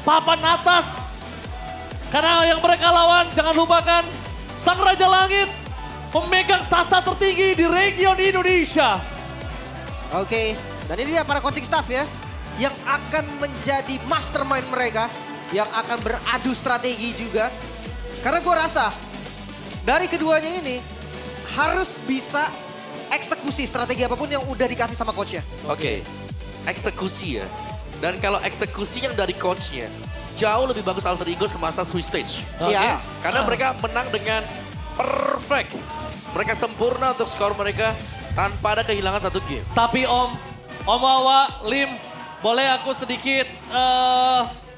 papan atas. Karena yang mereka lawan, jangan lupakan, Sang Raja Langit pemegang tahta tertinggi di region Indonesia. Oke, dan ini dia para coaching staff ya, yang akan menjadi mastermind mereka, yang akan beradu strategi juga. Karena gue rasa, dari keduanya ini, harus bisa eksekusi strategi apapun yang udah dikasih sama coachnya. Oke, eksekusi ya. Dan kalau eksekusi yang dari coachnya, jauh lebih bagus Alter Ego semasa Swiss Stage. Iya. Karena mereka menang dengan perfect. Mereka sempurna untuk skor mereka tanpa ada kehilangan satu game. Tapi Om Wawa, Lim, boleh aku sedikit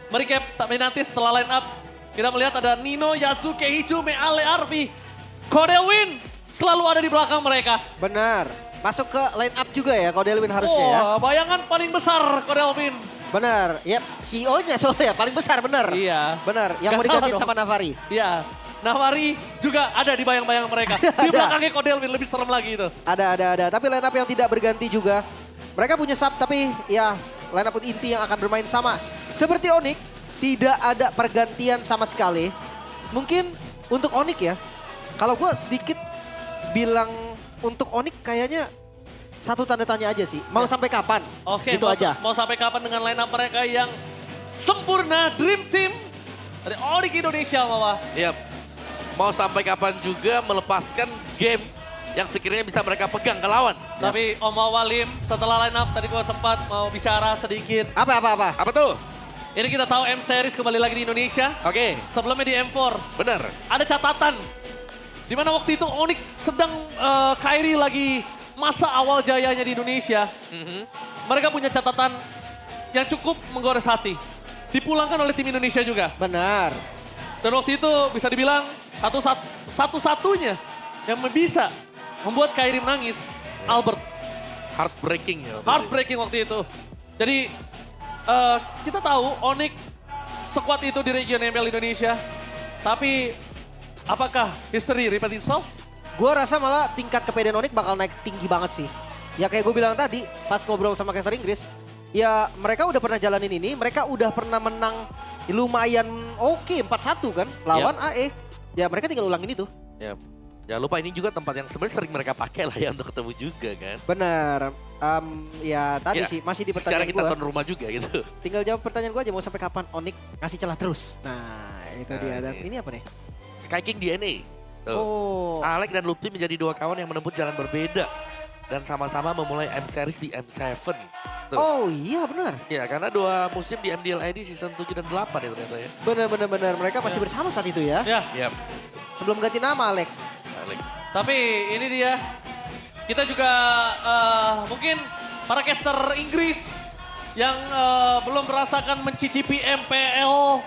merecap, tapi nanti setelah line up kita melihat ada Nino, Yatsuke, Hijume, Ale, Arfi, Kodelwin selalu ada di belakang mereka. Benar, masuk ke line up juga ya Kodelwin harusnya ya. Wah, bayangan paling besar Kodelwin. Benar, yep, CEO-nya soalnya paling besar benar. Iya. Benar, yang Gak mau salah digantiin dong. sama Navari. Iya, Nawari juga ada di bayang-bayang mereka. Di belakangnya Kodelwin, lebih serem lagi itu. Ada. Tapi line up yang tidak berganti juga. Mereka punya sub tapi ya line up inti yang akan bermain sama. Seperti Onyx, tidak ada pergantian sama sekali. Mungkin untuk Onyx ya, kalau gue sedikit bilang untuk Onyx kayaknya satu tanda tanya aja sih. Mau sampai kapan? Oke, Itu aja. mau sampai kapan dengan line up mereka yang sempurna, Dream Team dari Onyx Indonesia, Wawa. Yap. Mau sampai kapan juga melepaskan game yang sekiranya bisa mereka pegang ke lawan. Tapi Om Wawa, Lim, setelah line up tadi gue sempat mau bicara sedikit. Apa? Apa tuh? Ini kita tahu M Series kembali lagi di Indonesia. Oke, Sebelumnya di M4. bener. Ada catatan. Di mana waktu itu Onyx sedang Kairi lagi masa awal jayanya di Indonesia. Mereka punya catatan yang cukup menggores hati. Dipulangkan oleh tim Indonesia juga. Benar. Dan waktu itu bisa dibilang satu-satunya yang bisa membuat Kairi menangis, Albert. Heartbreaking ya. Heartbreaking waktu itu. Jadi kita tahu Onyx sekuat itu di region MPL Indonesia. Tapi apakah history repeat itself? Gue rasa malah tingkat kepedean Onyx bakal naik tinggi banget sih. Ya kayak gue bilang tadi pas ngobrol sama caster Inggris. Ya mereka udah pernah jalanin ini, mereka udah pernah menang lumayan oke 4-1 kan lawan AE. Ya mereka tinggal ulang ini tuh. Ya, jangan lupa ini juga tempat yang sebenarnya sering mereka pakai lah ya untuk ketemu juga kan. Benar. Ya tadi Ya, sih masih di secara pertanyaan kita gue. tuan rumah juga gitu. Tinggal jawab pertanyaan gue aja mau sampai kapan Onyx ngasih celah terus. Nah itu dia. Dan ini apa nih? Sky King DNA. Tuh. Oh. Alek dan Lutfi menjadi dua kawan yang menempuh jalan berbeda. Dan sama-sama memulai M-Series di M7. Tuh. Oh iya benar. Ya, karena dua musim di MDL ID season 7 dan 8 ya ternyata ya. Benar. Mereka masih bersama saat itu ya. Ya, Yap, Sebelum ganti nama Alek. Alek. tapi ini dia. Kita juga mungkin para caster Inggris yang belum merasakan mencicipi MPL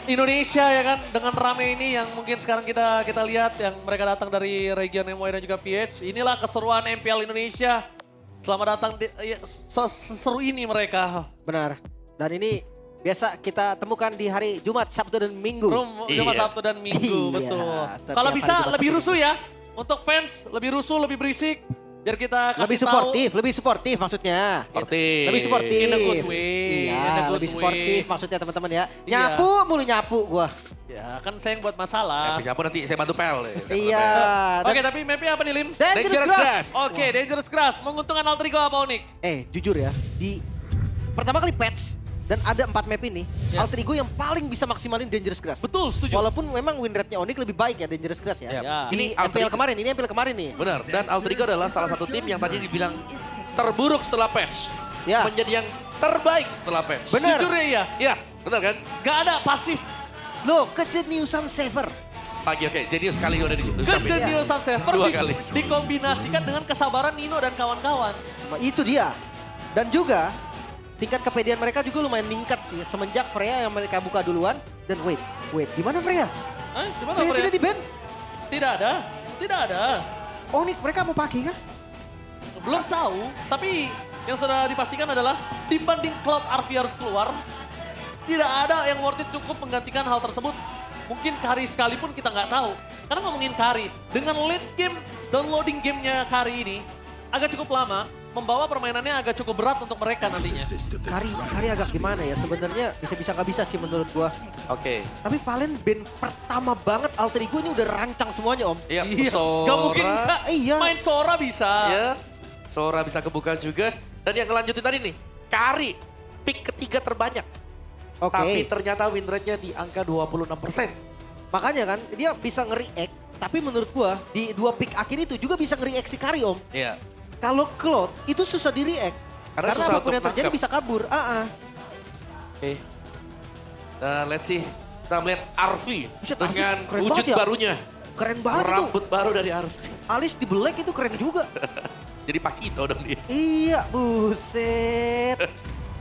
Indonesia ya kan. Dengan rame ini yang mungkin sekarang kita lihat yang mereka datang dari region MY dan juga PH. Inilah keseruan MPL Indonesia. Selamat datang di seseru ini mereka. Benar. Dan ini biasa kita temukan di hari Jumat, Sabtu, dan Minggu. Jumat, Iya. Sabtu dan Minggu, Iya, betul. setiap Kalau hari bisa Jumat, lebih Sabtu, rusuh ya. Untuk fans, lebih rusuh, lebih berisik. Biar kita kasih Lebih suportif maksudnya. Sportif. Lebih suportif. In a good way, in a Iya, good lebih way. suportif maksudnya teman-teman ya. Iya. Nyapu gua. Ya kan saya yang buat masalah. Siapa nanti saya bantu pel. Ya, saya bantu Iya. pel. Oke, tapi mapnya apa nih, Lim? Dangerous Grass. Oke, Dangerous Grass. Menguntungkan Alter Ego apa Onyx? Jujur ya, di pertama kali patch dan ada 4 map ini, Ya. Alter Ego yang paling bisa maksimalin Dangerous Grass. Betul, setuju. Walaupun memang win rate-nya Onyx lebih baik ya Dangerous Grass ya. Ya. Ya. Ini Alter MPL Ego- kemarin, ini MPL kemarin nih. Benar, dan Alter Ego adalah salah satu tim yang tadi dibilang terburuk setelah patch. Ya. Menjadi yang terbaik setelah patch. Benar. Jujur ya iya. Iya, benar kan? Gak ada pasif. Loh, kejeniusan Saver. Pagi oke, jenius sekali udah diucapin. Kejeniusan Saver Dua kali. dikombinasikan dengan kesabaran Nino dan kawan-kawan. Itu dia. Dan juga tingkat kepedean mereka juga lumayan meningkat sih semenjak Freya yang mereka buka duluan. Dan wait, di mana Freya? Gimana Freya Freya? tidak di ban? Tidak ada. Onyx mereka mau pakai kah? Belum tahu, tapi yang sudah dipastikan adalah dibanding Cloud RP harus keluar, tidak ada yang worth it cukup menggantikan hal tersebut. Mungkin Kari sekalipun kita nggak tahu. Karena ngomongin Kari, dengan late game, downloading gamenya Kari ini agak cukup lama. membawa permainannya agak cukup berat untuk mereka nantinya. Kari agak gimana ya sebenarnya bisa nggak bisa sih menurut gua. Oke. Tapi Valen band pertama banget Alter Ego ini udah rancang semuanya Om. Iya, Iya, Sora. gak mungkin nggak. Iya. Main Sora bisa. Ya, Sora bisa kebuka juga. Dan yang ngelanjutin tadi nih, Kari. Pick ketiga terbanyak. Oke. Tapi ternyata win rate-nya di angka 26%. Makanya kan dia bisa nge-react. Tapi menurut gua di 2 pick akhir itu juga bisa nge-react si Kari Om. Iya. Kalau Cloud itu susah di-react. Karena susah apapun untuk yang terjadi nangkep. bisa kabur. Oke. Dan let's see. Kita melihat Arvi Buset, dengan Arvi keren wujud banget ya. barunya. Keren banget itu. Rambut baru dari Arvi. Alis di black itu keren juga. Jadi Pakito dong dia. Iya, buset.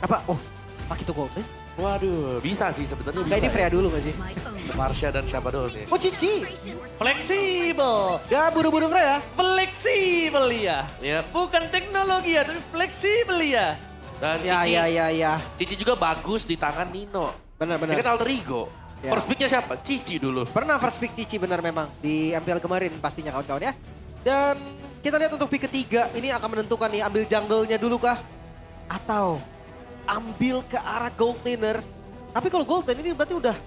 Apa? Oh, Pakito Gold eh? Waduh, bisa sih sebetulnya bisa. Kayak ini Freya dulu gak sih? Marsha dan siapa dulu nih? Oh, Cici. Fleksibel. Gak buru-buru Freya. Fleksibel ya. Yep. Bukan teknologi ya, tapi fleksibel ya. Dan Ya, Cici, ya. Cici juga bagus di tangan Nino. Dia Benar-benar. kan alter ego. Ya. First pick-nya siapa? Cici dulu. Pernah first pick Cici benar memang di MPL kemarin pastinya kawan-kawan ya. Dan kita lihat untuk pick ketiga ini akan menentukan nih ambil jungle-nya dulu kah? Atau ambil ke arah gold laner. Tapi kalau gold lane ini berarti udah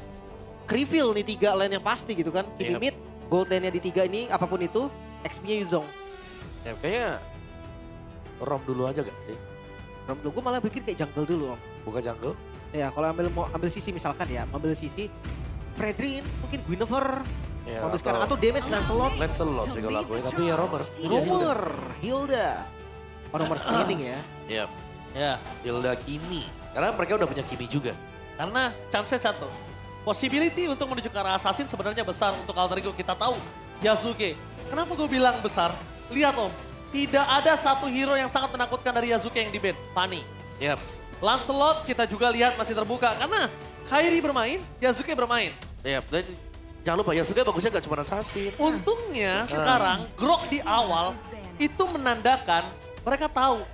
reveal nih 3 lane yang pasti gitu kan. Ini Yep. mid, gold lane-nya di 3 ini apapun itu, XP-nya Yuzong. Ya, kayaknya Rom dulu aja gak sih? Rom dulu, gue malah pikir kayak jungle dulu Om. Buka jungle? Ya kalau mau ambil sisi misalkan ya, ambil sisi Fredrin, mungkin Guinevere, Ya, ambil sekarang atau damage Lancelot. Lancelot sih kalau aku, tapi ya Romer. Romer, Hilda. Oh nomor screening ya. Iya, Ya, Hilda Kimi. Karena mereka udah punya Kimi juga. karena chance satu. Possibility untuk menuju ke arah assassin sebenarnya besar untuk alter ego. Kita tahu Yasuke. Kenapa gue bilang besar? Lihat Om, tidak ada satu hero yang sangat menakutkan dari Yasuke yang di ban. Fanny. Iya, Lancelot kita juga lihat masih terbuka karena Kairi bermain, Yasuke bermain. iya. Dan jangan lupa Yasuke bagusnya gak cuma assassin. Untungnya sekarang Grok di awal itu menandakan mereka tahu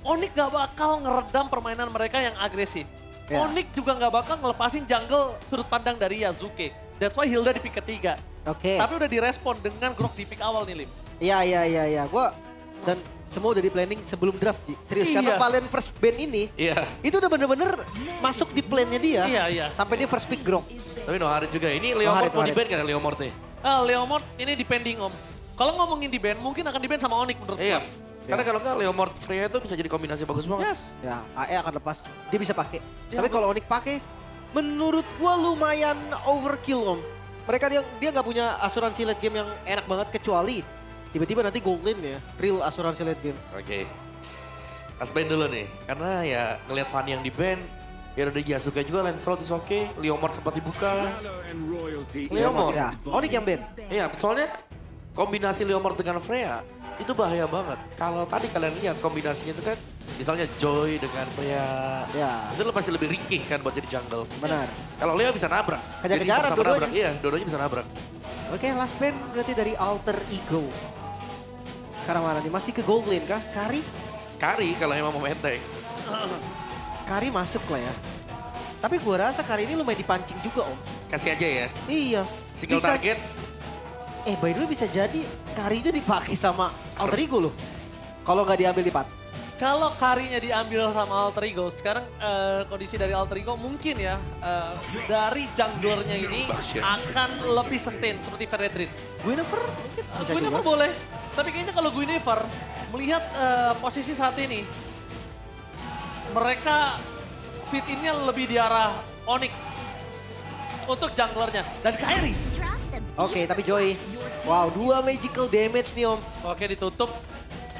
Onyx gak bakal ngeredam permainan mereka yang agresif. Ya. Onyx juga gak bakal ngelepasin jungle sudut pandang dari Yasuke. That's why Hilda di pick ketiga. Oke. Tapi udah direspon dengan Grok di pick awal nih Lim. Iya. Gua dan semua udah di planning sebelum draft, Ji. Serius, Iya. karena Valen first ban ini, Iya. itu udah bener-bener masuk di plannya dia. Iya. Sampai dia first pick Grok. Tapi Noharit juga. Ini Leomord mau Noharit. di-ban kan Leomord nih? Leomord ini depending Om. Kalau ngomongin di ban, mungkin akan di ban sama Onyx menurut Iya. gua. Karena kalau nggak Leomord Freya itu bisa jadi kombinasi bagus banget. Yes. Ya, AE akan lepas. Dia bisa pakai. Ya, Tapi kalau Onyx pakai, menurut gua lumayan overkill, Om. Mereka dia nggak punya asuransi late game yang enak banget kecuali tiba-tiba nanti gold lane ya, real asuransi late game. Oke. Mas ban dulu nih. Karena ya ngelihat Fanny yang di-ban, ya udah Yasuke juga, Lancelot is oke. Leomord sempat dibuka. Leomord. Ya, Onyx yang ban. Iya, soalnya kombinasi Leomord dengan Freya itu bahaya banget. Kalau tadi kalian lihat kombinasinya itu kan, misalnya Joy dengan Freya, Ya, itu lo pasti lebih ringkih kan buat jadi jungle. benar. Kalau Leo bisa nabrak. Jadi Kejar-kejaran sama-sama dua-duanya. nabrak. Iya, dua-duanya bisa nabrak. Oke, last ban berarti dari Alter Ego. Sekarang mana nih? Masih ke gold lane kah? Kari kalau emang mau menteng. Kari masuk lah ya. Tapi gua rasa Kari ini lumayan dipancing juga, Om. Kasih aja ya. Iya. Single Bisa- target. by the way bisa jadi Kari itu dipakai sama Alter Ego loh. Kalau nggak diambil di pat. Kalau Karinya diambil sama Alter Ego, sekarang kondisi dari Alter Ego mungkin ya dari junglernya ini Basya. akan lebih sustain seperti Fredrin. Guinevere mungkin bisa Guinevere juga. boleh, tapi kayaknya kalau Guinevere melihat posisi saat ini, mereka fit innya lebih di arah Onyx untuk junglernya dan Kairi. Oke, tapi Joy. Wow, 2 magical damage nih, Om. Oke ditutup.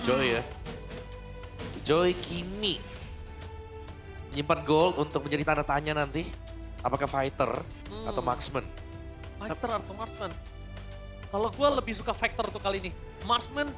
Joy ya. Joy Kimi. Menyimpan gold untuk menjadi tanda tanya nanti. Apakah fighter atau marksman? Fighter atau Marksman? Kalau gue lebih suka Fighter untuk kali ini. Marksman,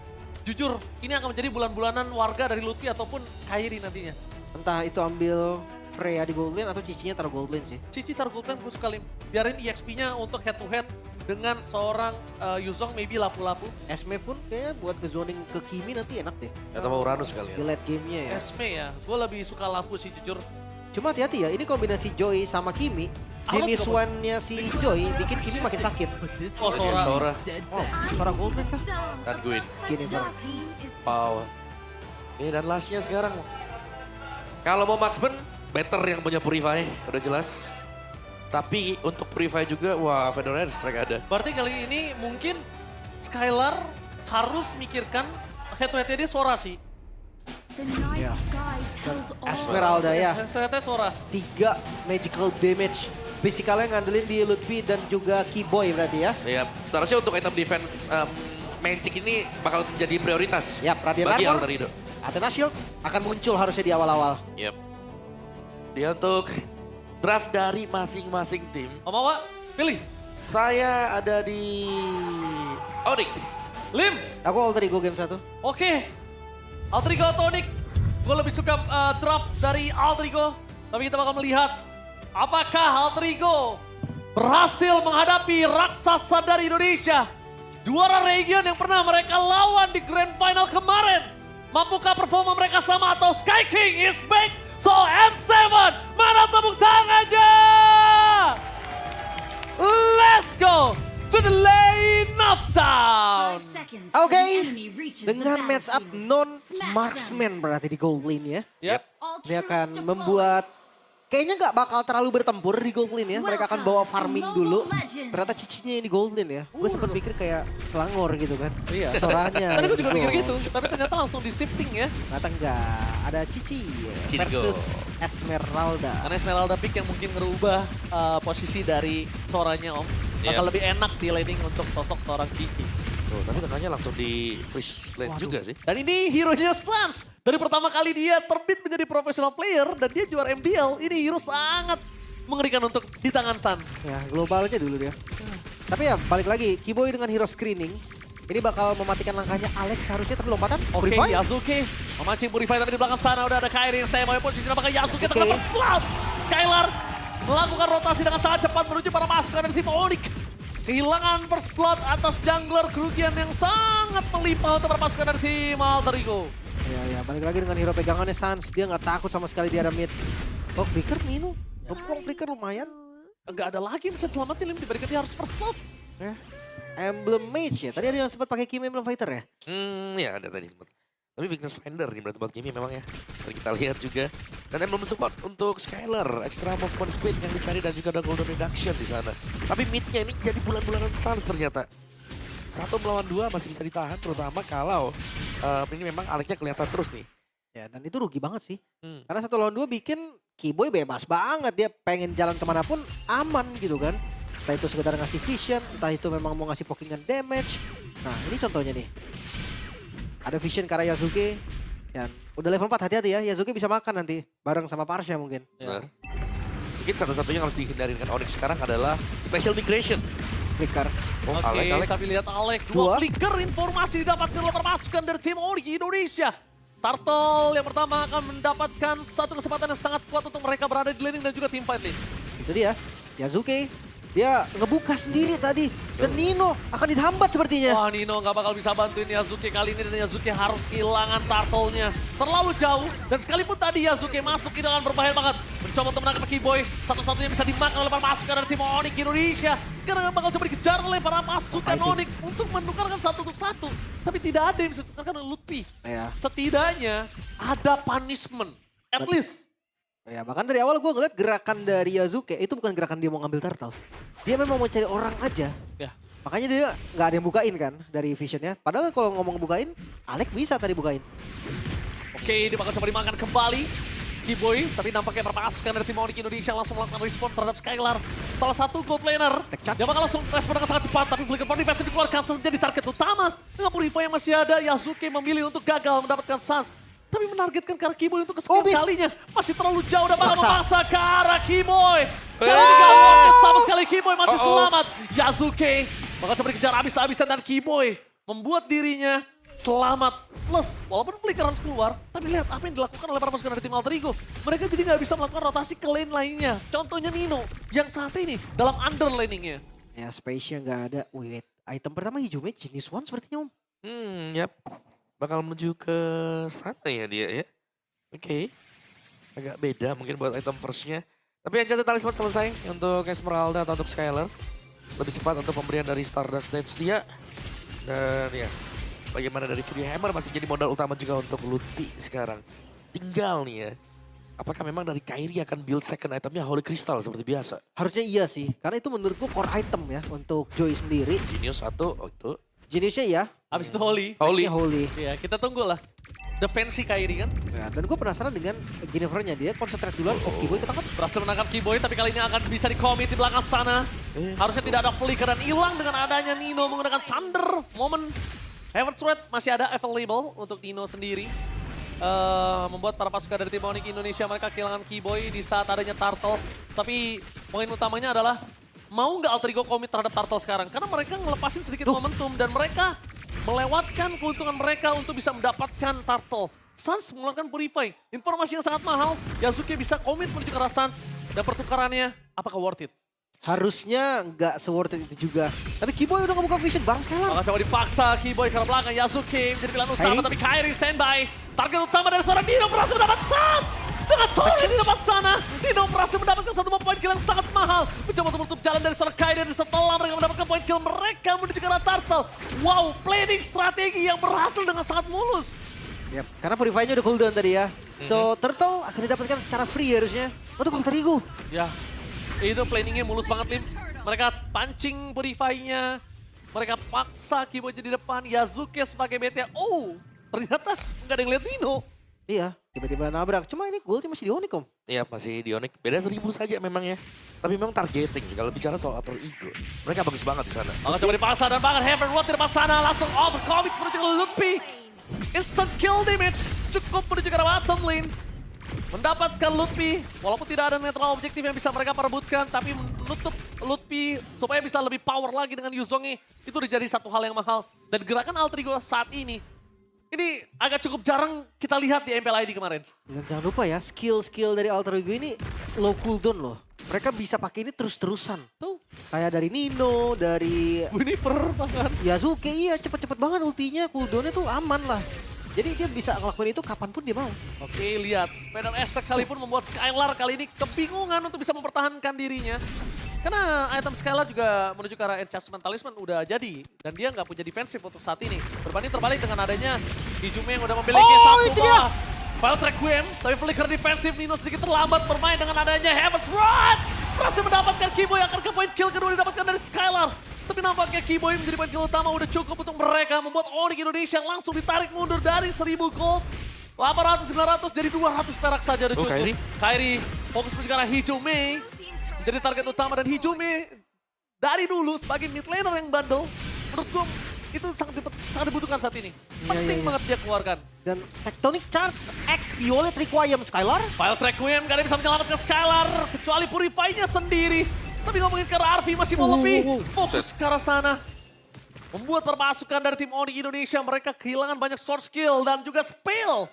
jujur, ini akan menjadi bulan-bulanan warga dari Lutfi ataupun Kairi nantinya. Entah itu ambil Freya di gold lane atau Cicinya taruh gold lane sih. Cici taruh gold lane gue suka Lim. Biarin EXP-nya untuk head to head dengan seorang Yuzong maybe lapu-lapu. Esme pun kayaknya buat ke-zoning ke Kimi nanti enak deh. Atau mau Uranus kali Di ya? late game-nya ya. Esme ya, gue lebih suka lapu sih jujur. Cuma hati-hati ya, ini kombinasi Joy sama Kimi. Halo, Jenis juga, one-nya si Joy bikin Kimi makin sakit. Oh Dia Sora. Sora Oh, suara gold lane kah? dan Gwyn. Gini, Bang. Power. Oke, dan lastnya sekarang. Kalau mau marksman, better yang punya Purify, udah jelas. Tapi untuk Purify juga, wah Fedora strike ada. Berarti kali ini mungkin Skylar harus mikirkan head-to-headnya dia Sora sih. Ya. Esmeralda ya. Head-to-headnya Sora. 3 magical damage. Physicalnya ngandelin di Ludwig dan juga Keyboy berarti ya. Ya, seharusnya untuk item defense Magic ini bakal menjadi prioritas Ya, Radiant bagi Armor. Aldarido. Athena Shield akan muncul harusnya di awal-awal. Yep. Dia untuk draft dari masing-masing tim. Om Awa, pilih. Saya ada di Onyx. Lim, Aku alter ego game 1. oke. Alter Ego atau Onyx? Gue lebih suka draft dari Alter Ego. Tapi kita bakal melihat apakah Alter Ego berhasil menghadapi raksasa dari Indonesia. Juara region yang pernah mereka lawan di Grand Final kemarin. Mampukah performa mereka sama atau Sky King is back? So M7, mana tepuk tangannya? Let's go to the lane of town. Oke, dengan match up non-marksman berarti di gold lane ya. Yep. Ini akan membuat kayaknya nggak bakal terlalu bertempur di gold lane ya. Mereka akan bawa farming dulu. Ternyata cicinya yang di gold lane ya. Gue sempat pikir kayak Selangor gitu kan. Iya. Soranya. Tadi gue juga di mikir gold. gitu, tapi ternyata langsung di shifting ya. Ternyata enggak. Ada Cici Cici versus go. Esmeralda. Karena Esmeralda pick yang mungkin ngerubah posisi dari soranya Om. Bakal Yep. lebih enak di laning untuk sosok seorang Cici. Tuh, tapi tengahnya langsung di freeze lane Waduh. juga sih. Dan ini hero-nya Sans. Dari pertama kali dia terbit menjadi professional player dan dia juara MDL. Ini hero sangat mengerikan untuk di tangan San. Ya, globalnya dulu dia. Tapi ya balik lagi, Keyboy dengan hero screening. Ini bakal mematikan langkahnya Alex harusnya tapi lompatan. Oke, Purify. Yasuke memancing Purify tapi di belakang sana udah ada Kairi yang stay by posisi apakah Yasuke Oke. terdapat flash. Skylar melakukan rotasi dengan sangat cepat menuju para pasukan dari tim Onyx. Kehilangan first blood atas jungler, kerugian yang sangat melimpah untuk para pasukan dari tim Alter Ego. Ya, balik lagi dengan hero pegangannya Sans. Dia nggak takut sama sekali di area mid. Oh, Flicker Nino. Ngebong Flicker lumayan. Enggak ada lagi yang bisa selamatin, Lim, diberikan dia harus first blood. Ya. Emblem Mage ya. Tadi ada yang sempat pakai Kimi Emblem Fighter ya. Ya ada tadi sempat. Tapi Weakness Finder nih berarti buat Kimi memang ya. Sering kita lihat juga. Dan Emblem Support untuk Skylar. Extra movement speed yang dicari dan juga ada Golden Reduction di sana. Tapi midnya ini jadi bulan-bulanan Sans ternyata. 1 melawan 2 masih bisa ditahan terutama kalau ini memang Aleknya kelihatan terus nih. Ya, dan itu rugi banget sih. Hmm. Karena 1 lawan 2 bikin Keyboy bebas banget. Dia pengen jalan kemanapun aman gitu kan. Entah itu sekedar ngasih vision, entah itu memang mau ngasih pokingan damage. Nah, ini contohnya nih. Ada vision ke arah Yasuke. Dan udah level 4, hati-hati ya. Yasuke bisa makan nanti. Bareng sama Parsha mungkin. Benar. Mungkin satu-satunya yang harus dihindarin kan Onyx sekarang adalah Special Migration. Flicker. Oh, Oke, Alek. tapi lihat Alek. Dua. 2 flicker informasi didapatkan oleh pasukan dari tim Onyx Indonesia. Turtle yang pertama akan mendapatkan satu kesempatan yang sangat kuat untuk mereka berada di laning dan juga team fight lane. Itu dia. Yasuke. Dia ngebuka sendiri tadi. Dan Nino akan dihambat sepertinya. Wah, Nino nggak bakal bisa bantuin Yasuke kali ini dan Yasuke harus kehilangan turtle-nya. Terlalu jauh dan sekalipun tadi Yasuke masuk ini dengan berbahaya banget. Mencoba untuk menangkap Keyboy, satu-satunya bisa dimakan oleh para pasukan dari tim Onyx Indonesia. Karena bakal coba dikejar oleh para pasukan Onyx untuk menukarkan 1-1. Tapi tidak ada yang bisa ditukarkan oleh Lutfi. Ya. Setidaknya ada punishment. At least. Ya, bahkan dari awal gue ngeliat gerakan dari Yasuke itu bukan gerakan dia mau ngambil turtle. Dia memang mau cari orang aja. Ya. Makanya dia nggak ada yang bukain kan dari visionnya. Padahal kalau ngomong bukain, Alek bisa tadi bukain. Oke, dia bakal coba dimakan kembali. Keyboy, tapi nampaknya perpasukan dari tim Onyx Indonesia langsung melakukan respon terhadap Skylar. Salah satu gold laner. Dia bakal langsung respon dengan sangat cepat, tapi Flicker for Defense dikeluarkan menjadi target utama. Dengan Purify yang masih ada, Yasuke memilih untuk gagal mendapatkan Sans. Tapi menargetkan ke arah Keyboy untuk kesekian Obis. kalinya. Masih terlalu jauh dan bakal Maksa. memaksa ke arah Keyboy. Kali ini gak worth it sama sekali, Keyboy masih selamat. Yasuke bakal coba dikejar habis-habisan dan Keyboy membuat dirinya selamat. Plus, walaupun Flicker harus keluar, tapi lihat apa yang dilakukan oleh para pasukan dari tim Alter Ego. Mereka jadi nggak bisa melakukan rotasi ke lane lainnya. Contohnya Nino, yang saat ini dalam underlaningnya. Ya, space-nya nggak ada. Wait, item pertama Hijome jenis one sepertinya om. Yap. Bakal menuju ke sana ya dia ya. Oke. Agak beda mungkin buat item first-nya. Tapi yang talisman selesai untuk Esmeralda atau untuk Skylar. Lebih cepat untuk pemberian dari Stardust Dance dia. Dan ya, bagaimana dari Fury Hammer masih jadi modal utama juga untuk Lutfi sekarang. Tinggal nih ya, apakah memang dari Kairi akan build second itemnya Holy Crystal seperti biasa? Harusnya iya sih, karena itu menurutku core item ya untuk Joy sendiri. Genius satu, oh itu. Jenisnya ya, Habis itu Holy. Holy. nextnya Holy. Iya, kita tunggu lah. Defensi Kairi kan. Ya, dan gue penasaran dengan Jennifer-nya, dia konsentrate duluan, oh Kiboy ketangkap. Berhasil menangkap Keyboy, tapi kali ini akan bisa di-commit di belakang sana. Harusnya tidak ada flicker dan hilang dengan adanya Nino menggunakan Thunder. Momen Heaven's Thread masih ada available untuk Nino sendiri. Membuat para pasukan dari tim Onyx Indonesia mereka kehilangan Keyboy di saat adanya Turtle. Tapi poin utamanya adalah mau nggak Alter Ego commit terhadap Turtle sekarang? Karena mereka ngelepasin sedikit momentum dan mereka melewatkan keuntungan mereka untuk bisa mendapatkan Turtle. Suns mengeluarkan Purify, informasi yang sangat mahal. Yasuke bisa komit menuju ke arah Suns dan pertukarannya apakah worth it? Harusnya nggak se-worth it itu juga. Tapi Kiboy udah ngebuka vision bareng Skylar. Akan coba dipaksa Keyboy ke arah belakang. Yasuke menjadi pilihan utama Kairi. tapi Kairi standby. Target utama dari seorang Nino berhasil mendapat Suns. Dengan tornya di depan sana, Nino berhasil mendapatkan satu poin kill yang sangat mahal. Mencoba untuk menutup jalan dari seorang Kairi dan setelah mereka mendapatkan poin kill mereka menuju ke arah Turtle. Wow, planning strategi yang berhasil dengan sangat mulus. Yap, karena Purify-nya udah cooldown tadi ya. So, Turtle akan didapatkan secara free harusnya untuk Alter Ego. Ya, itu planningnya mulus banget, Lim. Mereka pancing Purify-nya. Mereka paksa Keyboy di depan. Yasuke sebagai BT. Oh, ternyata nggak ada yang lihat Nino. Iya, tiba-tiba nabrak. Cuma ini goldnya masih di Onyx, Om. Iya masih di Onyx, beda 1000 saja memang ya. Tapi memang targeting sih, kalau bicara soal Alter Ego. Mereka bagus banget di sana. Akan coba dipaksa dan bahkan Heaven Rod di depan sana. Langsung overcommit menuju ke Lutfi. Instant kill damage. Cukup menuju ke arah bottom lane. Mendapatkan Lutfi, walaupun tidak ada netral objektif yang bisa mereka perebutkan, tapi menutup Lutfi supaya bisa lebih power lagi dengan Yuzongnya. Itu udah jadi satu hal yang mahal. Dan gerakan Alter Ego saat ini agak cukup jarang kita lihat di MPL ID kemarin. Dan jangan lupa ya, skill-skill dari Alter Ego ini low cooldown loh. Mereka bisa pakai ini terus-terusan. Tuh, Kayak dari Nino, dari Winnieper bahkan. Yasuke, iya cepet-cepet banget ultinya, cooldownnya tuh aman lah. Jadi dia bisa ngelakuin itu kapanpun dia mau. Oke, lihat. Pedal Aztec sekalipun membuat Skylar kali ini kebingungan untuk bisa mempertahankan dirinya. Karena item Skylar juga menuju ke arah Enchantment Talisman udah jadi. Dan dia nggak punya defensif untuk saat ini. Berbanding terbalik dengan adanya Hijume yang udah memiliki satu itu dia. File Requiem, tapi flicker defensif Nino sedikit terlambat bermain dengan adanya Heaven's Rod. Berhasil mendapatkan Keyboy, akan ke point kill kedua didapatkan dari Skylar. Tapi nampaknya Keyboy menjadi point kill utama udah cukup untuk mereka. Membuat Onyx Indonesia langsung ditarik mundur dari 1000 gold. 800-900 jadi 200 perak saja udah cukup. Kairi fokus menuju ke arah Hijume. Menjadi target utama dan Hijume dari dulu sebagai mid laner yang bandel. Menurut gue itu sangat dibutuhkan saat ini. Penting banget dia keluarkan. Dan Tectonic Charge X Violet Requiem Skylar. File Requiem gak ada yang bisa menyelamatkan Skylar. Kecuali Purify-nya sendiri. Tapi ngomongin ke arah Arvi masih mau lebih. Fokus ke arah sana. Membuat permasukan dari tim Onyx Indonesia. Mereka kehilangan banyak sword skill dan juga spell.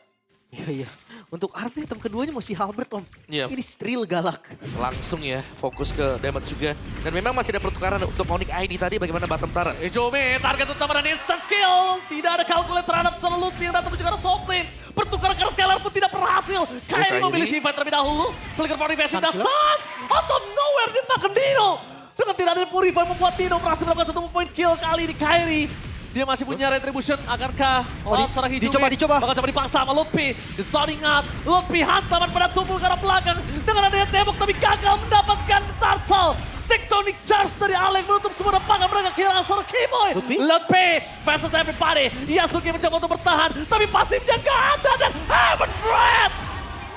Iya. Untuk RP item keduanya masih Halbert, Om. Iya. Ini real galak. Langsung ya, fokus ke damage juga. Dan memang masih ada pertukaran untuk Onyx ID tadi, bagaimana bottom turret. Hijume target utama dan instant kill. Tidak ada kalkulasi terhadap seluruh yang datang menuju ke arah top lane. Pertukaran ke arah Skylar pun tidak berhasil. Kairi memiliki fight terlebih dahulu. Flicker for defensive dan Suns. Out of nowhere dia makan Dino. Dengan tidak ada Purify membuat Dino berhasil melakukan satu point kill kali ini Kairi. Dia masih punya retribution, akankah seorang Hijume dicoba. bakal coba dipaksa sama Lutfi. Di zoning out, Lutfi hantaman pada tubuh ke arah belakang. Dengan adanya tembok tapi gagal mendapatkan Turtle. Tectonic Charge dari Alek menutup semua depangan mereka kehilangan seorang Keyboy. Lutfi versus everybody. Yasuke mencoba untuk bertahan, tapi pasifnya gak ada dan Heaven Red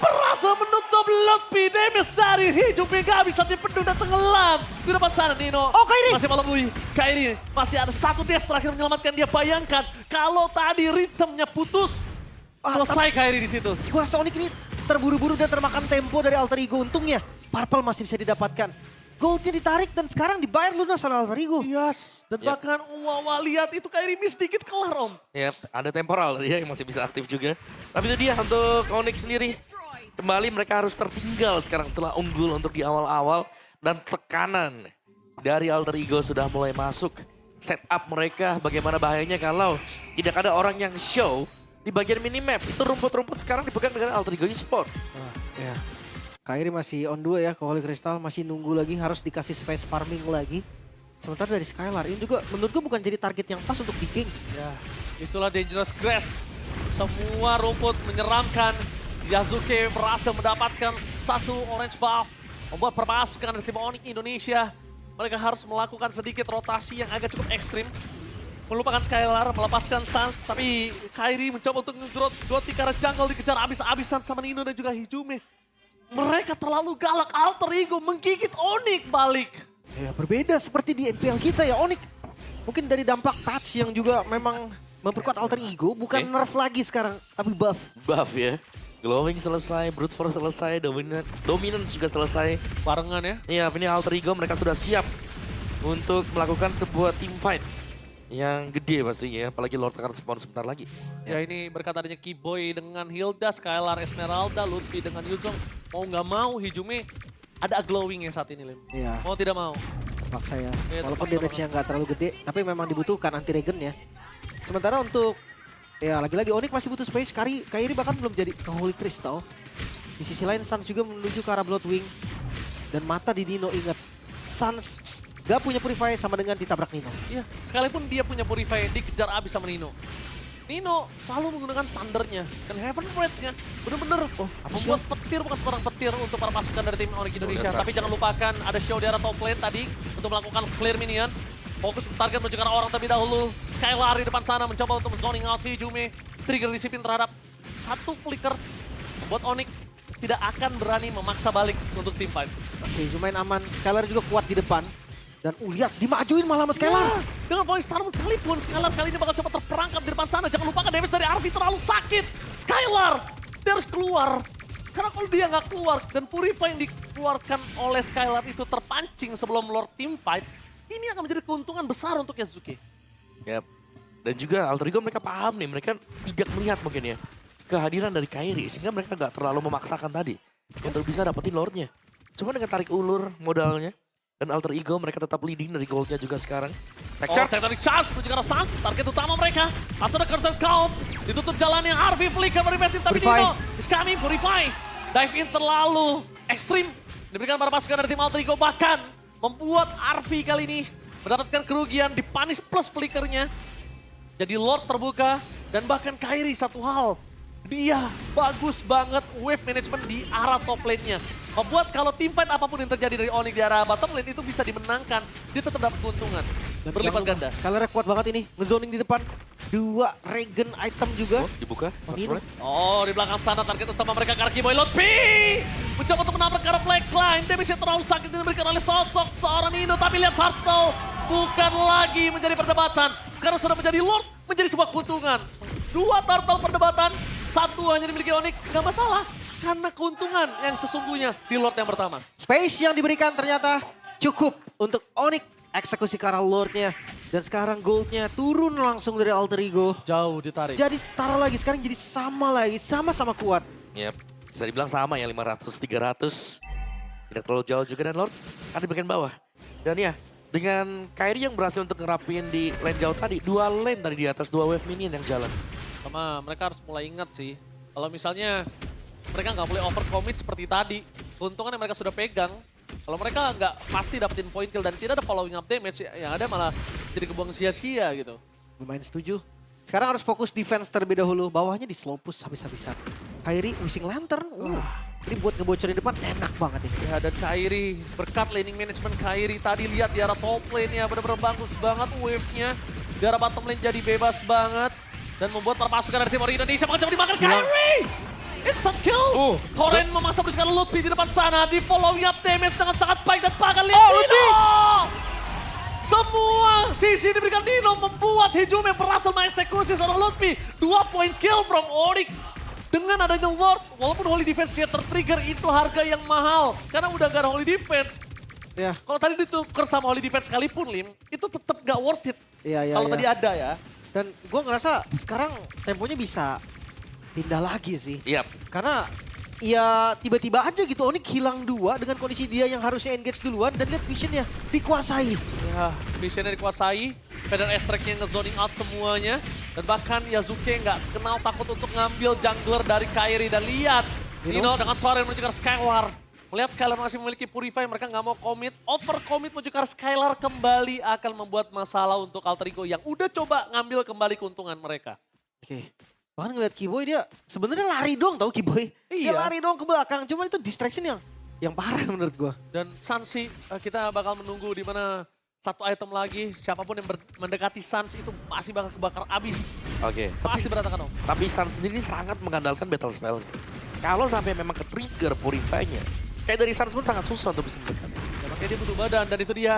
berhasil menutup Lutfi. Damage dari Hijume gak bisa dipendung dan tenggelam. Di depan sana Nino Kairi masih melebui. Kairi masih ada satu dash terakhir menyelamatkan dia. Bayangkan kalau tadi ritmenya putus. Selesai Kairi di situ. Gua rasa Onyx ini terburu-buru dan termakan tempo dari Alter Ego. Untungnya Purple masih bisa didapatkan. Goldnya ditarik dan sekarang dibayar lunas oleh Alter Ego. Yes. Dan bahkan lihat itu Kairi miss dikit kelar Om. Ya, ada temporal dia yang masih bisa aktif juga. Tapi itu dia untuk Onyx sendiri. Kembali mereka harus tertinggal sekarang setelah unggul untuk di awal-awal. Dan tekanan dari Alter Ego sudah mulai masuk. Setup mereka bagaimana bahayanya kalau tidak ada orang yang show di bagian minimap. Itu rumput-rumput sekarang dipegang dengan Alter Ego Esport. Ya. Kairi masih on 2 ya ke Holy Crystal. Masih nunggu lagi, harus dikasih space farming lagi. Sementara dari Skylar ini juga menurut gue bukan jadi target yang pas untuk di gank. Ya, itulah Dangerous Grass. Semua rumput menyeramkan. Yasuke berhasil mendapatkan satu orange buff. Membuat perpasukan dari tim Onyx Indonesia. Mereka harus melakukan sedikit rotasi yang agak cukup ekstrim. Melupakan Skylar, melepaskan Sans. Tapi Kairi mencoba untuk nge-growth si Karas Jungle dikejar abis-abisan sama Nino dan juga Hijume. Mereka terlalu galak, Alter Ego menggigit Onyx balik. Ya berbeda seperti di MPL kita ya Onyx. Mungkin dari dampak patch yang juga memang memperkuat Alter Ego. Bukan nerf lagi sekarang, tapi buff. Buff ya. Glowing selesai, Brute Force selesai, Dominance juga selesai. Barengan ya. Iya, ini Alter Ego mereka sudah siap untuk melakukan sebuah team fight yang gede pastinya ya. Apalagi Lord akan spawn sebentar lagi. Ya ini berkat adanya Kiboy dengan Hilda, Skylar, Esmeralda, Lutfi dengan Yuzong. Mau nggak mau Hijume ada glowing ya saat ini Lim. Iya. Mau tidak mau. Paksa ya. Iya, Walaupun terpaksa damage-nya nggak terlalu gede, tapi memang dibutuhkan anti regen ya. Sementara untuk ya lagi-lagi Onyx masih butuh space. Kairi bahkan belum jadi ke Holy Crystal. Di sisi lain Sans juga menuju ke arah Bloodwing. Dan mata di Nino ingat. Sans gak punya Purify sama dengan ditabrak Nino. Iya, sekalipun dia punya Purify dikejar abis sama Nino. Nino selalu menggunakan Thundernya dan Heaven Breath-nya bener-bener membuat petir bukan sebarang petir untuk para pasukan dari tim Onyx Indonesia. Tapi jangan lupakan ada show di arah top lane tadi untuk melakukan clear minion. Fokus target menuju ke arah orang terlebih dahulu. Skylar di depan sana mencoba untuk zoning out Hijume. Trigger disiplin terhadap satu flicker. Membuat Onyx tidak akan berani memaksa balik untuk tim fight. Oke, lumayan aman. Skylar juga kuat di depan. Dan lihat, dimajuin malah sama Skylar. Ya, dengan Voice Starmon sekalipun, Skylar kali ini bakal coba terperangkap di depan sana. Jangan lupakan damage dari Arvi terlalu sakit. Skylar, dia harus keluar. Karena kalau dia nggak keluar dan Purify yang dikeluarkan oleh Skylar itu terpancing sebelum Lord team fight, ini akan menjadi keuntungan besar untuk Yasuke. Yap. Dan juga Alter Ego mereka paham nih, mereka tidak melihat mungkin ya kehadiran dari Kairi sehingga mereka nggak terlalu memaksakan tadi untuk bisa dapetin Lordnya. Cuma dengan tarik ulur modalnya dan Alter Ego mereka tetap leading dari goldnya juga sekarang. Dari Charge menuju ke arah Sans, target utama mereka. Atau ada Curtain Chaos, ditutup jalannya Arvi flicker dari Messi, tapi Nino is coming, Purify. Dive in terlalu ekstrim, diberikan para pasukan dari tim Alter Ego bahkan membuat Arvi kali ini mendapatkan kerugian, dipanis plus flickernya. Jadi Lord terbuka dan bahkan Kairi satu hal. Dia bagus banget wave management di arah top lane-nya. Membuat kalau team fight apapun yang terjadi dari Onyx di arah bottom lane itu bisa dimenangkan. Dia tetap dapat keuntungan. Berlipat ganda. Skylar kuat banget ini. Ngezoning di depan. 2 regen item juga. Dibuka. Nino. Oh, di belakang sana target utama mereka Karki Boy Lotfi. Mencoba untuk menabrak ke arah flag line. Damage-nya terlalu sakit diberikan oleh sosok seorang Nino. Tapi lihat Turtle. Bukan lagi menjadi perdebatan. Sekarang sudah menjadi Lord. Menjadi sebuah keuntungan. 2 Turtle perdebatan. 1 hanya dimiliki Onyx. Gak masalah. Karena keuntungan yang sesungguhnya di Lord yang pertama. Space yang diberikan ternyata cukup untuk Onyx eksekusi ke arah Lordnya. Dan sekarang goldnya turun langsung dari Alter Ego. Jauh ditarik. Jadi setara lagi, sekarang jadi sama lagi, sama-sama kuat. Yap. Bisa dibilang sama ya 500-300. Tidak terlalu jauh juga dan Lord ada di bagian bawah. Dan ya dengan Kairi yang berhasil untuk ngerapin di lane jauh tadi. 2 lane tadi di atas 2 wave minion yang jalan. Sama mereka harus mulai ingat sih. Kalau misalnya mereka nggak boleh overcommit seperti tadi. Keuntungan yang mereka sudah pegang. Kalau mereka nggak pasti dapetin point kill dan tidak ada following up damage, yang ada malah jadi kebuang sia-sia gitu. Lumayan setuju. Sekarang harus fokus defense terlebih dahulu. Bawahnya di slow push habis-habisan. Kairi wishing lantern. Ini buat ngebocorin depan enak banget ini. Ya dan Kairi, berkat laning management Kairi tadi lihat di arah top lane-nya benar-benar bagus banget wave-nya. Di arah bottom lane jadi bebas banget. Dan membuat para pasukan dari tim Onyx Indonesia mencoba dimakan Kairi! Instant kill! Torren memasang dengan Lutfi di depan sana. Di following up damage dengan sangat baik dan bahkan lihat Nino! Semua sisi diberikan Nino membuat Hijume berhasil mengeksekusi seorang Lutfi. 2 point kill from Onyx. Dengan adanya Lord, walaupun Holy Defense-nya tertrigger itu harga yang mahal. Karena udah gak ada Holy Defense. Ya. Kalau tadi ditukar sama Holy Defense sekalipun Lim, itu tetap gak worth it. Iya, Kalau tadi ada ya. Dan gue ngerasa sekarang temponya bisa pindah lagi sih. Yap. Karena ya tiba-tiba aja gitu Onyx hilang 2 dengan kondisi dia yang harusnya engage duluan. Dan lihat visionnya dikuasai. Ya, visionnya dikuasai. Feather Extract-nya nge-zoning out semuanya. Dan bahkan Yasuke nggak kenal takut untuk ngambil jungler dari Kairi. Dan lihat, Nino dengan Torren menuju ke Skyward. Melihat Skylar masih memiliki Purify, mereka nggak mau commit, over commit menuju ke arah Skylar kembali akan membuat masalah untuk Alter Ego yang udah coba ngambil kembali keuntungan mereka. Oke. Bahkan ngeliat Kiboy dia sebenarnya lari doang tau Kiboy. Dia Iya. lari doang ke belakang, cuman itu distraction yang parah menurut gua. Dan Sansi, kita bakal menunggu di mana satu item lagi, siapapun yang mendekati Sans itu pasti bakal kebakar abis. Oke. Pasti berantakan om. Tapi Sun sendiri sangat mengandalkan battle spell. Kalau sampai memang ke-trigger Purify-nya, kayak dari Sun pun sangat susah untuk bisa mendekat. Ya, makanya dia butuh badan dan itu dia.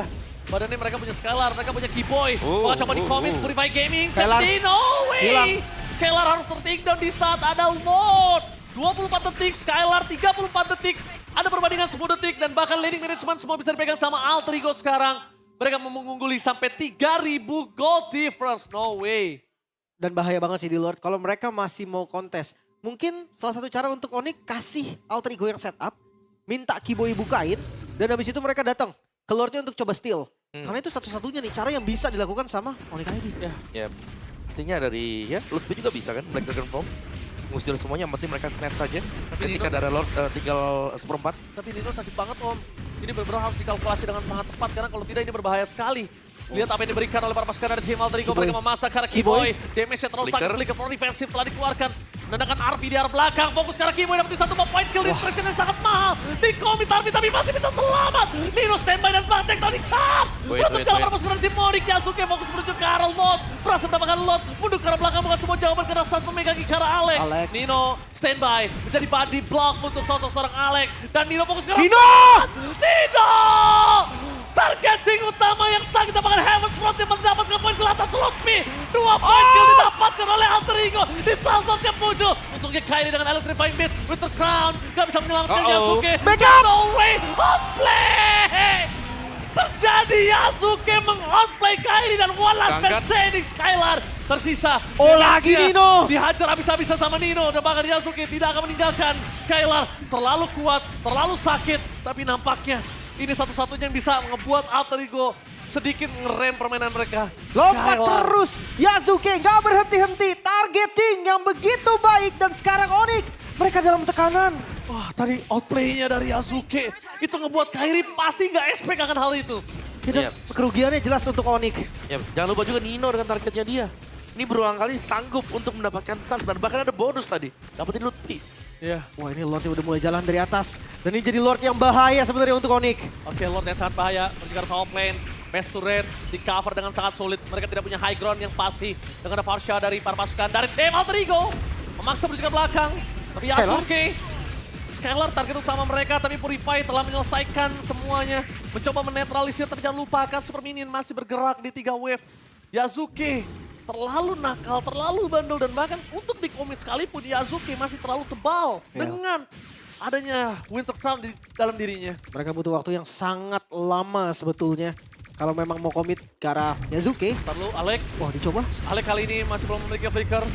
Badannya mereka punya Skylar, mereka punya Kiboy. Bakal coba di-commit Purify Gaming. Skylar. 17, no way! Hilang. Skylar harus ter-takedown di saat ada Lord. 24 detik, Skylar 34 detik. Ada perbandingan 10 detik dan bahkan leading management semua bisa dipegang sama Alter Ego sekarang. Mereka mengungguli sampai 3.000 gold difference, no way. Dan bahaya banget sih di Lord kalau mereka masih mau kontes. Mungkin salah satu cara untuk Onyx kasih Alter Ego yang setup, minta Kiboy bukain, dan habis itu mereka datang ke Lordnya untuk coba steal. Karena itu satu-satunya nih cara yang bisa dilakukan sama Onyx ID. Ya, pastinya dari ya Lutfi juga bisa kan Black Dragon Form. Ngusir semuanya, yang penting mereka snatch saja. Ketika Nino- darah Lord tinggal seperempat. Tapi Nino sakit banget om. Ini benar-benar harus dikalkulasi dengan sangat tepat karena kalau tidak ini berbahaya sekali. Lihat apa yang diberikan oleh para pasukan dari tim Alter Ego. Kiboy. Mereka memasak ke arah Kiboy. Kiboy. Damage-nya terlalu Flicker. sangat flicker. Pro defensif telah dikeluarkan. Menandakan RP di arah belakang. Fokus ke arah Kiboy. Dapat satu point kill. Distraction yang sangat mahal. Di komit RP tapi masih bisa selamat. Nino standby dan Bang Tectonic Charge. Wait, Menutup wait, jalan wait. para pasukan dari tim Monik. Yasuke fokus menuju ke arah Lot. Berhasil mendapatkan Lot. Mundur ke arah belakang. Bukan semua jawaban karena saat memegang ke arah Alex. Alex. Nino standby. Menjadi body block untuk seorang Alex. Dan Nino fokus ke arah Nino! Nino! Targeting utama yang sangat didapatkan Heaven's Front yang mendapatkan poin ke atas Lutfi. 2 poin kill didapatkan oleh Alter Ego di salah satu yang muncul. Untungnya Kyrie dengan Electrifying Beat, Winter Crown, gak bisa menyelamatkan Yasuke. Back up! No way, outplay! Terjadi Yasuke meng-outplay Kyrie dan one last Angkat. match standing Skylar. Tersisa. Oh, lagi Indonesia Nino. Dihajar habis-habisan sama Nino dan bahkan Yasuke tidak akan meninggalkan Skylar. Terlalu kuat, terlalu sakit, tapi nampaknya ini satu-satunya yang bisa ngebuat Alter Ego sedikit ngerem permainan mereka. Lompat Skylar. terus, Yasuke gak berhenti-henti, targeting yang begitu baik dan sekarang Onyx mereka dalam tekanan. Wah, tadi outplay-nya dari Yasuke itu ngebuat Kyrie pasti gak expect akan hal itu. Ya, dan Iya. kerugiannya jelas untuk Onyx. Ya, jangan lupa juga Nino dengan targetnya dia. Ini berulang kali sanggup untuk mendapatkan Suns dan bahkan ada bonus tadi. Dapetin Lutfi. Iya. Wah, ini Lordnya udah mulai jalan dari atas. Dan ini jadi Lord yang bahaya sebenarnya untuk Onyx. Oke, Lord yang sangat bahaya. Menjelaskan top lane. Best to red di cover dengan sangat sulit. Mereka tidak punya high ground yang pasti. Dengan ada Farsha dari para pasukan dari tim Alter Ego. Memaksa menuju ke belakang. Tapi Yasuke. Skylar target utama mereka. Tapi Purify telah menyelesaikan semuanya. Mencoba menetralisir. Tapi jangan lupakan Super Minion masih bergerak di 3 wave. Yasuke terlalu nakal, terlalu bandel. Dan bahkan untuk di-commit sekalipun Yasuke masih terlalu tebal. Iya. Dengan adanya Winter Crown di dalam dirinya. Mereka butuh waktu yang sangat lama sebetulnya. Kalau memang mau komit ke arah Yasuke. Perlu Alek. Wah, dicoba. Alek kali ini masih belum memiliki flicker.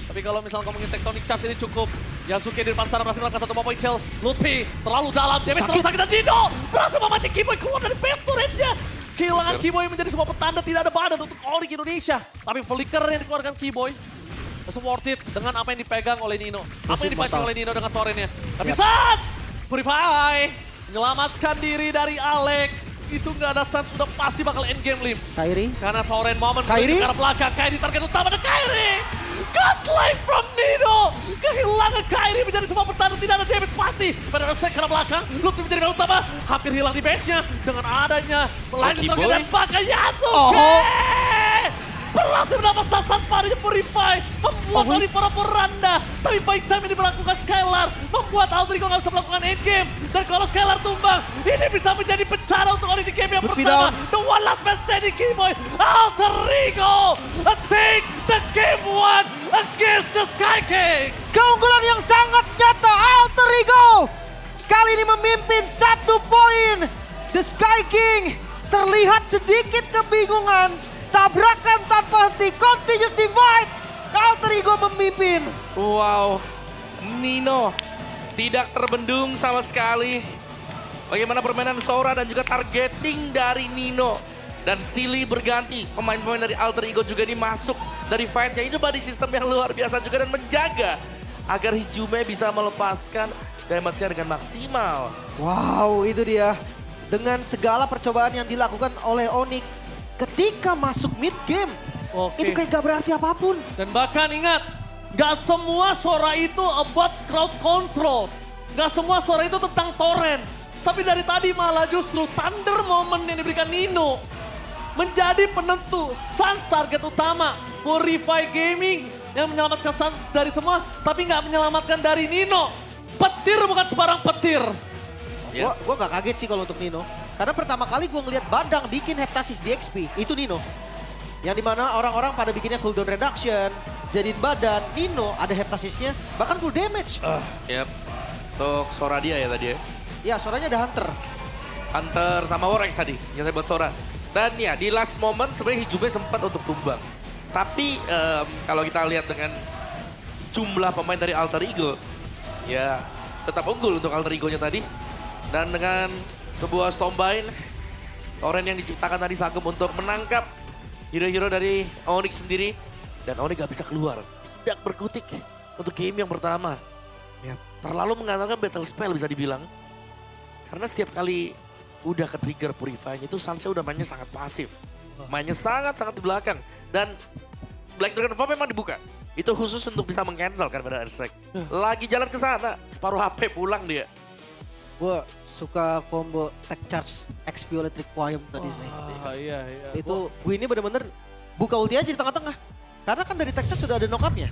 Tapi kalau misalnya ngomongin Tectonic Charge ini cukup. Yasuke di depan sana berhasil melakukan 1 point kill. Lutfi terlalu dalam, damage terlalu sakit dan Dino berhasil memancing Kiboy keluar dari base turretnya. Kehilangan Kiboy menjadi sebuah petanda tidak ada badan untuk Onyx Indonesia. Tapi flicker yang dikeluarkan Kiboy masih worth it dengan apa yang dipegang oleh Nino. Apa yang dipancing oleh Nino dengan torrentnya. Tapi saat Purify menyelamatkan diri dari Alek. Itu nggak ada Suns, sudah pasti bakal endgame Lim. Kyrie. Karena torrent moment Kyrie? menuju ke arah belakang. Kyrie target utama dan Kyrie. Godlike from Nino. Kehilangan Kyrie menjadi sebuah pertanda. Tidak ada damage pasti. Pada respect ke arah belakang. Lutfi menjadi yang utama. Hampir hilang di base-nya. Dengan adanya lanjut target dan pakai Yasuke. Berhasil mendapat sasaran parinya Purify. Membuat Oli para poranda. Tapi baik time ini melakukan Skylar. Membuat Alter Ego nggak bisa melakukan endgame. Dan kalau Skylar tumbang. Ini bisa menjadi bencana untuk Oli di game yang Lutfi pertama. down. The one last man standing Kiboy. Alter Ego take the game 1 against the Sky King. Keunggulan yang sangat nyata Alter Ego. Kali ini memimpin 1 poin. The Sky King terlihat sedikit kebingungan. Tabrakan tanpa henti, continuous divide. Alter Ego memimpin. Wow, Nino tidak terbendung sama sekali. Bagaimana permainan Sora dan juga targeting dari Nino. Dan Silly berganti, pemain-pemain dari Alter Ego juga ini masuk dari fight-nya. Ini body system yang luar biasa juga dan menjaga agar Hijume bisa melepaskan damage-nya dengan maksimal. Wow, itu dia. Dengan segala percobaan yang dilakukan oleh Onyx ketika masuk mid game. Oke. Itu kayak gak berarti apapun. Dan bahkan ingat, gak semua Sora itu about crowd control. Gak semua Sora itu tentang torrent. Tapi dari tadi malah justru Thunder Moment yang diberikan Nino menjadi penentu. Suns target utama, Purify Gaming yang menyelamatkan Suns dari semua, tapi nggak menyelamatkan dari Nino. Petir bukan sembarang petir. Ya. Gua gak kaget sih kalau untuk Nino. Karena pertama kali gua ngeliat Badang bikin Heptasis di XP, itu Nino. Yang dimana orang-orang pada bikinnya cooldown reduction, jadiin badan. Nino ada Heptasisnya, bahkan full damage. Yap. Untuk Sora dia ya tadi ya. Ya, suaranya ada Hunter. Hunter sama Warrex tadi, senjata buat Sora. Dan ya di last moment sebenarnya Hijube sempat untuk tumbang. Tapi kalau kita lihat dengan jumlah pemain dari Alter Ego, ya tetap unggul untuk Alter Ego-nya tadi. Dan dengan sebuah Stormbind, Torrent yang diciptakan tadi Sagem untuk menangkap hero-hero dari Onyx sendiri. Dan Onyx gak bisa keluar, tidak berkutik untuk game yang pertama. Yap. Terlalu mengandalkan battle spell bisa dibilang. Karena setiap kali udah ke trigger Purify-nya itu Sansa udah mainnya sangat pasif. Mainnya sangat-sangat di belakang. Dan Black Dragon Form memang dibuka. Itu khusus untuk bisa meng-cancel kan pada Airstrike. Lagi jalan ke sana, separuh HP pulang dia. Gue suka combo tech charge XP Electric Quiet tadi sih. Iya, iya. Itu gue ini bener-bener buka ulti aja di tengah-tengah. Karena kan dari tech charge sudah ada knock up-nya.